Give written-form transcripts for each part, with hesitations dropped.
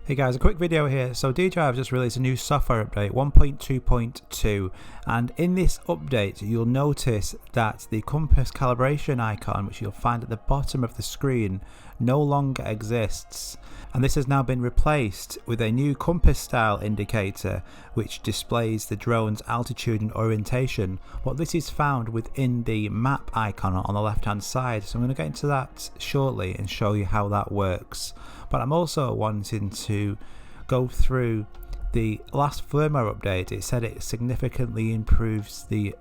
Hey guys, a quick video here. So DJI have just released a new software update 1.2.2, and in this update you'll notice that the compass calibration icon, which you'll find at the bottom of the screen, no longer exists, and this has now been replaced with a new compass style indicator which displays the drone's altitude and orientation. What this is found within the map icon on the left hand side, so I'm going to get into that shortly and show you how that works. But I'm also wanting to go through the last firmware update. It said it significantly improves the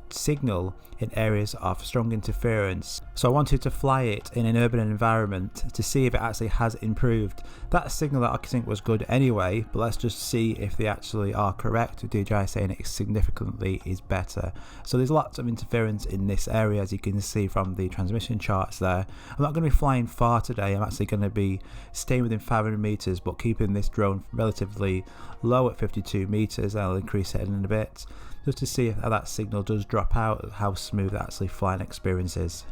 signal in areas of strong interference, so I wanted to fly it in an urban environment to see if it actually has improved. That signal that I think was good anyway, but let's just see if they actually are correct with DJI saying it significantly is better. So there's lots of interference in this area, as you can see from the transmission charts there. I'm not going to be flying far today. I'm actually going to be staying within 500 meters but keeping this drone relatively low at 52 meters. I'll increase it in a bit just to see how that signal does drop out, how smooth actually flying experience is.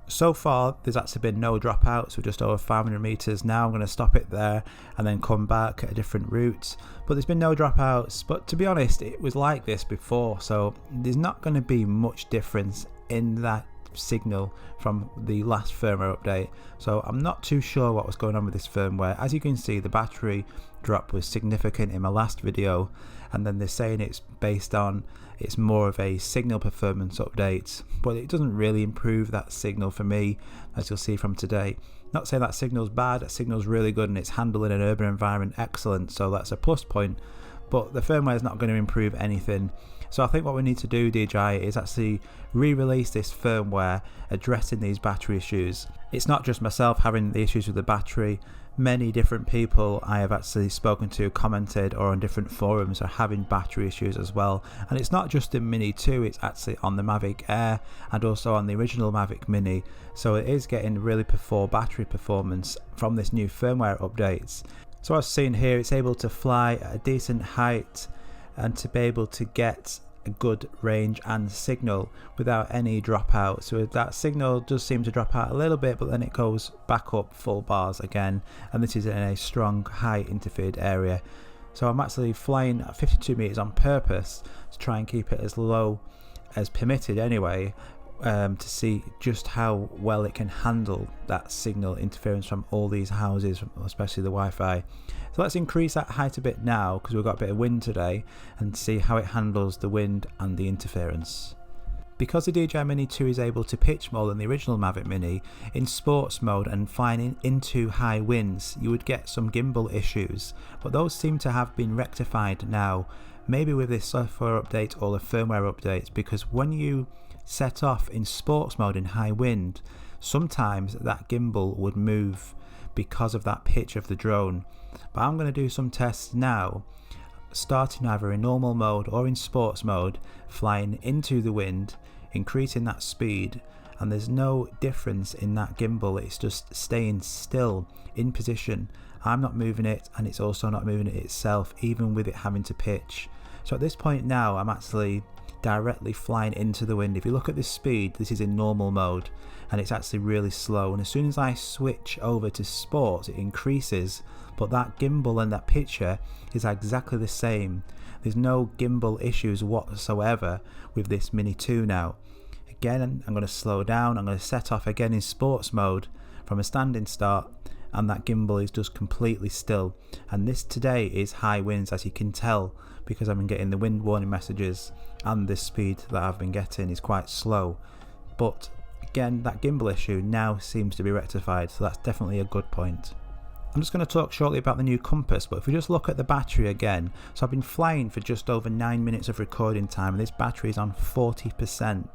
So far there's actually been no dropouts. We're just over 500 meters now. I'm going to stop it there and then come back at a different route, but there's been no dropouts. But to be honest, it was like this before, so there's not going to be much difference in that signal from the last firmware update. So I'm not too sure what was going on with this firmware. As you can see, the battery drop was significant in my last video, and then they're saying it's based on it's more of a signal performance update, but it doesn't really improve that signal for me, as you'll see from today. Not saying that signal's bad, that signal's really good and it's handled in an urban environment excellent, so that's a plus point, but the firmware is not going to improve anything. So I think what we need to do, DJI, is actually re-release this firmware addressing these battery issues. It's not just myself having the issues with the battery. Many different people I have actually spoken to, commented, or on different forums are having battery issues as well. And it's not just the Mini 2, it's actually on the Mavic Air and also on the original Mavic Mini. So it is getting really poor battery performance from this new firmware updates. So as seen here, it's able to fly at a decent height and to be able to get a good range and signal without any dropout. So that signal does seem to drop out a little bit, but then it goes back up full bars again, and this is in a strong high interfered area. So I'm actually flying at 52 meters on purpose to try and keep it as low as permitted anyway, to see just how well it can handle that signal interference from all these houses, especially the Wi-Fi. So let's increase that height a bit now, because we've got a bit of wind today, and see how it handles the wind and the interference. Because the DJI Mini 2 is able to pitch more than the original Mavic Mini, in sports mode and flying into high winds, you would get some gimbal issues, but those seem to have been rectified now, maybe with this software update or the firmware update, because when you set off in sports mode in high wind, sometimes that gimbal would move because of that pitch of the drone. But I'm going to do some tests now, starting either in normal mode or in sports mode, flying into the wind, increasing that speed, and there's no difference in that gimbal. It's just staying still in position. I'm not moving it, and it's also not moving it itself, even with it having to pitch. So at this point now, I'm actually directly flying into the wind. If you look at this speed, this is in normal mode and it's actually really slow, and as soon as I switch over to sports it increases, but that gimbal and that picture is exactly the same. There's no gimbal issues whatsoever with this Mini 2 now. Again, I'm going to slow down, I'm going to set off again in sports mode from a standing start, and that gimbal is just completely still. And this today is high winds, as you can tell, because I've been getting the wind warning messages, and this speed that I've been getting is quite slow. But again, that gimbal issue now seems to be rectified, so that's definitely a good point. I'm just going to talk shortly about the new compass, but if we just look at the battery again, so I've been flying for just over 9 minutes of recording time, and this battery is on 40%,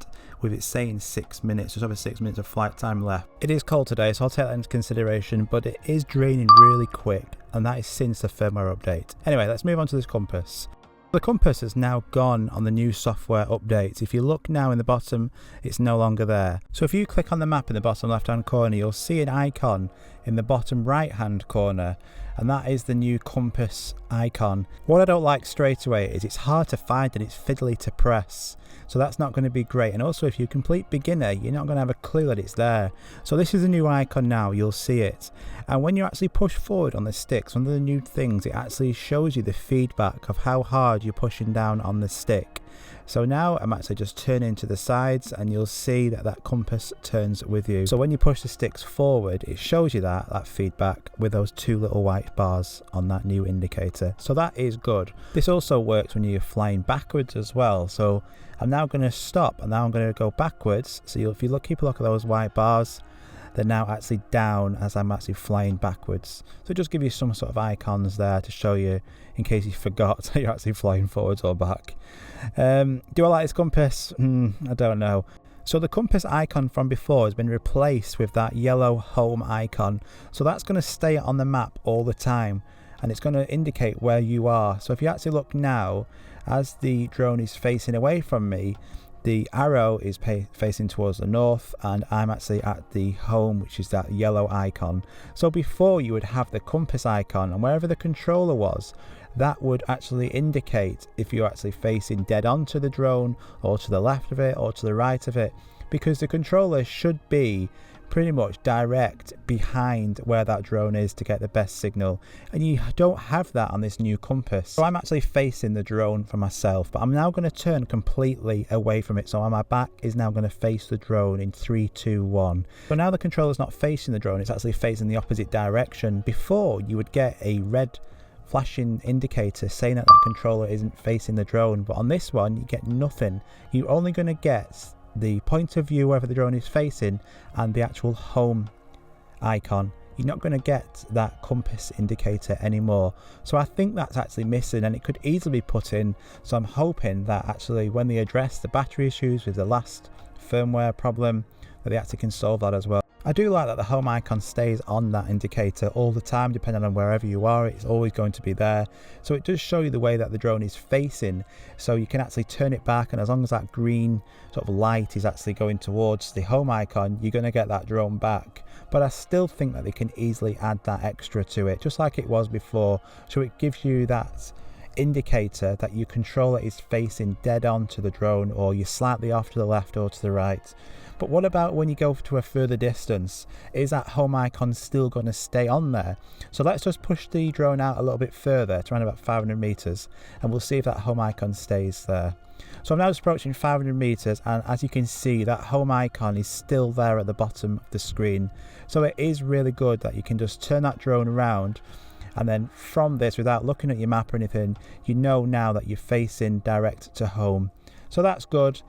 with it saying 6 minutes, just over 6 minutes of flight time left. It is cold today, so I'll take that into consideration, but it is draining really quick, and that is since the firmware update. Anyway, let's move on to this compass. The compass has now gone on the new software update. If you look now in the bottom, it's no longer there. So if you click on the map in the bottom left hand corner, you'll see an icon in the bottom right hand corner, and that is the new compass icon. What I don't like straight away is it's hard to find and it's fiddly to press, so that's not going to be great. And also, if you're a complete beginner, you're not going to have a clue that it's there. So this is a new icon now, you'll see it, and when you actually push forward on the sticks, one of the new things, it actually shows you the feedback of how hard you're pushing down on the stick. So now I'm actually just turning to the sides, and you'll see that that compass turns with you. So when you push the sticks forward, it shows you that feedback with those two little white bars on that new indicator. So that is good. This also works when you're flying backwards as well. So I'm now going to stop, and now I'm going to go backwards. So if you keep a look at those white bars, they're now actually down as I'm actually flying backwards. So just give you some sort of icons there to show you in case you forgot that you're actually flying forwards or back. Do I like this compass? I don't know. So the compass icon from before has been replaced with that yellow home icon. So that's going to stay on the map all the time, and it's going to indicate where you are. So if you actually look now, as the drone is facing away from me, the arrow is facing towards the north, and I'm actually at the home, which is that yellow icon. So before, you would have the compass icon, and wherever the controller was, that would actually indicate if you're actually facing dead onto the drone, or to the left of it, or to the right of it, because the controller should be pretty much direct behind where that drone is to get the best signal, and you don't have that on this new compass. So I'm actually facing the drone for myself, but I'm now going to turn completely away from it, so my back is now going to face the drone in 3, 2, 1. So now the controller's not facing the drone, it's actually facing the opposite direction. Before, you would get a red flashing indicator saying that that controller isn't facing the drone, but on this one you get nothing. You're only going to get the point of view wherever the drone is facing and the actual home icon. You're not going to get that compass indicator anymore. So I think that's actually missing, and it could easily be put in. So I'm hoping that actually when they address the battery issues with the last firmware problem, that they actually can solve that as well. I do like that the home icon stays on that indicator all the time, depending on wherever you are, it's always going to be there. So it does show you the way that the drone is facing, so you can actually turn it back, and as long as that green sort of light is actually going towards the home icon, you're going to get that drone back. But I still think that they can easily add that extra to it, just like it was before, so it gives you that indicator that your controller is facing dead on to the drone, or you're slightly off to the left or to the right. But what about when you go to a further distance? Is that home icon still going to stay on there? So let's just push the drone out a little bit further to around about 500 meters, and we'll see if that home icon stays there. So I'm now just approaching 500 meters, and as you can see, that home icon is still there at the bottom of the screen. So it is really good that you can just turn that drone around, and then from this, without looking at your map or anything, you know now that you're facing direct to home. So that's good.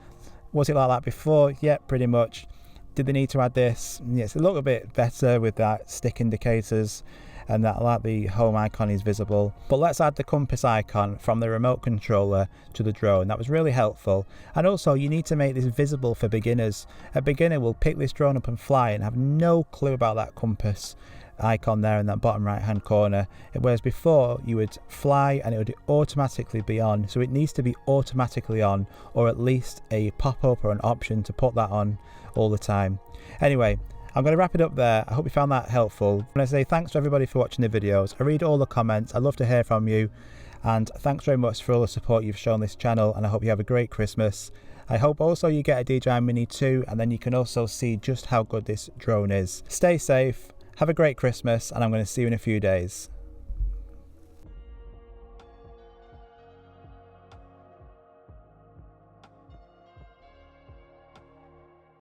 Was it like that before? Yeah, pretty much. Did they need to add this? Yes, a little bit better with that stick indicators, and that like the home icon is visible. But let's add the compass icon from the remote controller to the drone. That was really helpful. And also, you need to make this visible for beginners. A beginner will pick this drone up and fly and have no clue about that compass icon there in that bottom right hand corner, whereas before you would fly and it would automatically be on. So it needs to be automatically on, or at least a pop-up or an option to put that on all the time. Anyway, I'm going to wrap it up there. I hope you found that helpful. I'm going to say thanks to everybody for watching the videos. I read all the comments, I'd love to hear from you, and thanks very much for all the support you've shown this channel, and I hope you have a great Christmas. I hope also you get a DJI Mini 2, and then you can also see just how good this drone is. Stay safe, have a great Christmas, and I'm going to see you in a few days.